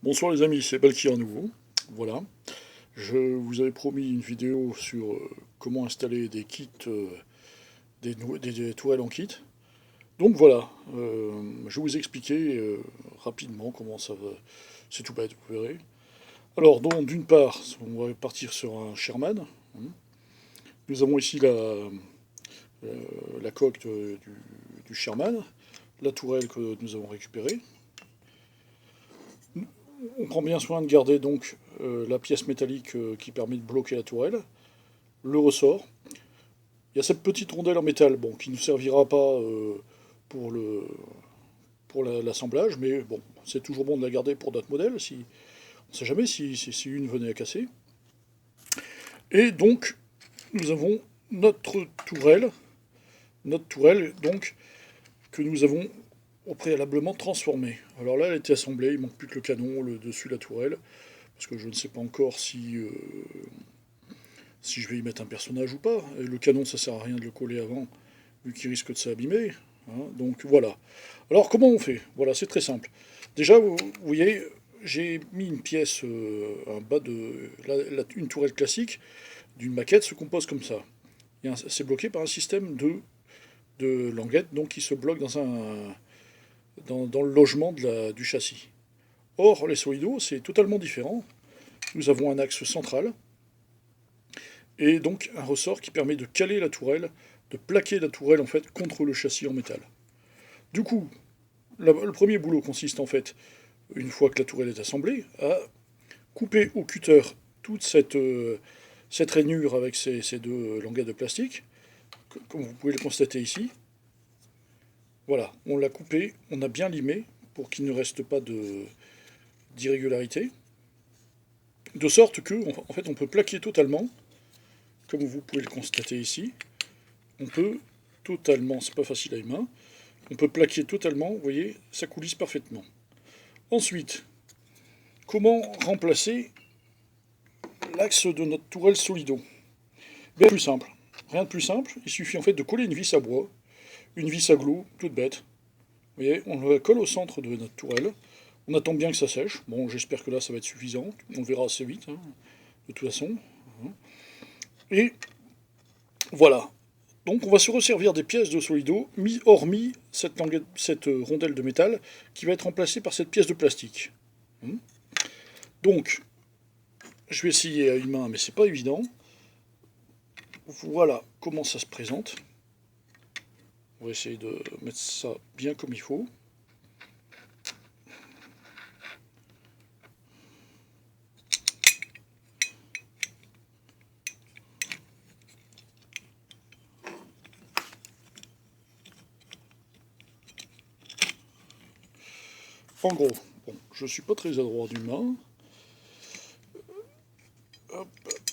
Bonsoir les amis, c'est Balkir à nouveau. Voilà. Je vous avais promis une vidéo sur comment installer des kits, des toiles en kit. Donc voilà, je vais vous expliquer rapidement comment ça va. C'est tout bête, vous verrez. Alors, donc, d'une part, on va partir sur un Sherman. Nous avons ici la coque du Sherman, la tourelle que nous avons récupérée. On prend bien soin de garder donc la pièce métallique qui permet de bloquer la tourelle, le ressort. Il y a cette petite rondelle en métal, bon, qui ne nous servira pas pour l'assemblage, mais bon, c'est toujours bon de la garder pour d'autres modèles, si, on ne sait jamais si une venait à casser. Et donc, nous avons notre tourelle donc, que nous avons au préalablement transformée. Alors là, elle a été assemblée, il ne manque plus que le canon, le dessus de la tourelle, parce que je ne sais pas encore si je vais y mettre un personnage ou pas. Et le canon, ça sert à rien de le coller avant, vu qu'il risque de s'abîmer. Hein. Donc voilà. Alors comment on fait? Voilà, c'est très simple. Déjà, vous voyez, j'ai mis une pièce en bas de une tourelle classique d'une maquette se compose comme ça. C'est bloqué par un système de languettes donc qui se bloque dans le logement du châssis. Or, les Solido, c'est totalement différent. Nous avons un axe central et donc un ressort qui permet de caler la tourelle, de plaquer la tourelle en fait contre le châssis en métal. Du coup, le premier boulot consiste en fait, une fois que la tourelle est assemblée, à couper au cutter toute cette rainure avec ces deux languettes de plastique, comme vous pouvez le constater ici. Voilà, on l'a coupé, on a bien limé pour qu'il ne reste pas d'irrégularité, de sorte que en fait on peut plaquer totalement, comme vous pouvez le constater ici. On peut totalement, c'est pas facile à une main, on peut plaquer totalement, vous voyez, ça coulisse parfaitement. Ensuite, comment remplacer l'axe de notre tourelle Solido? Bien plus simple. Rien de plus simple, il suffit en fait de coller une vis à bois, une vis à glue, toute bête. Vous voyez, on la colle au centre de notre tourelle. On attend bien que ça sèche. Bon, j'espère que là ça va être suffisant. On le verra assez vite, hein, de toute façon. Et voilà. Donc on va se resservir des pièces de Solido, hormis cette rondelle de métal qui va être remplacée par cette pièce de plastique. Donc, je vais essayer à une main, mais c'est pas évident. Voilà comment ça se présente. On va essayer de mettre ça bien comme il faut. En gros, bon, je suis pas très adroit d'une main, hop,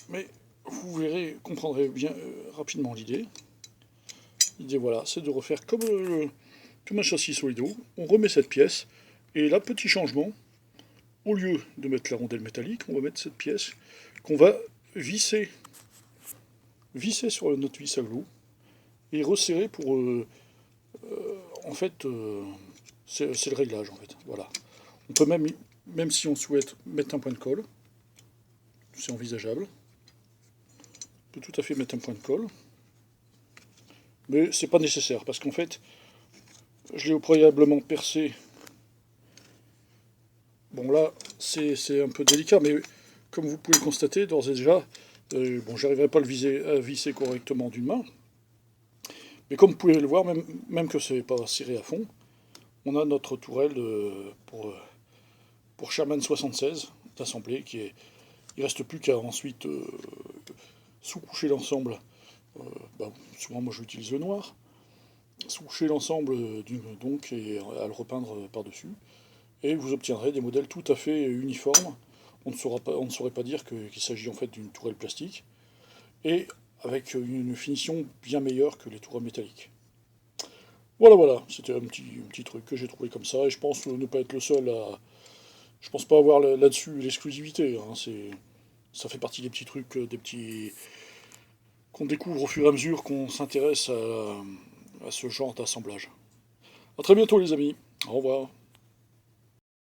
mais vous verrez, comprendrez bien rapidement l'idée. L'idée, voilà, c'est de refaire comme un châssis Solido. On remet cette pièce, et là, petit changement, au lieu de mettre la rondelle métallique, on va mettre cette pièce qu'on va visser, visser sur notre vis à glue, et resserrer pour... en fait, c'est le réglage, en fait. Voilà. On peut même si on souhaite mettre un point de colle, c'est envisageable. On peut tout à fait mettre un point de colle. Mais c'est pas nécessaire, parce qu'en fait, je l'ai au préalablement percé. Bon là, c'est un peu délicat, mais comme vous pouvez le constater, d'ores et déjà, bon, j'arriverai pas à visser correctement d'une main. Mais comme vous pouvez le voir, même que c'est pas serré à fond, on a notre tourelle pour Sherman 76 d'assemblée qui est. Il reste plus qu'à ensuite sous-coucher l'ensemble. Bah, souvent moi j'utilise le noir. Sous-coucher l'ensemble donc et à le repeindre par-dessus. Et vous obtiendrez des modèles tout à fait uniformes. On ne saurait pas dire qu'il s'agit en fait d'une tourelle plastique. Et avec une finition bien meilleure que les tourelles métalliques. Voilà, voilà, c'était un petit truc que j'ai trouvé comme ça, et je pense ne pas être le seul à. Je pense pas avoir là-dessus l'exclusivité. Hein, ça fait partie des petits trucs, des petits qu'on découvre au fur et à mesure qu'on s'intéresse à ce genre d'assemblage. A très bientôt les amis. Au revoir.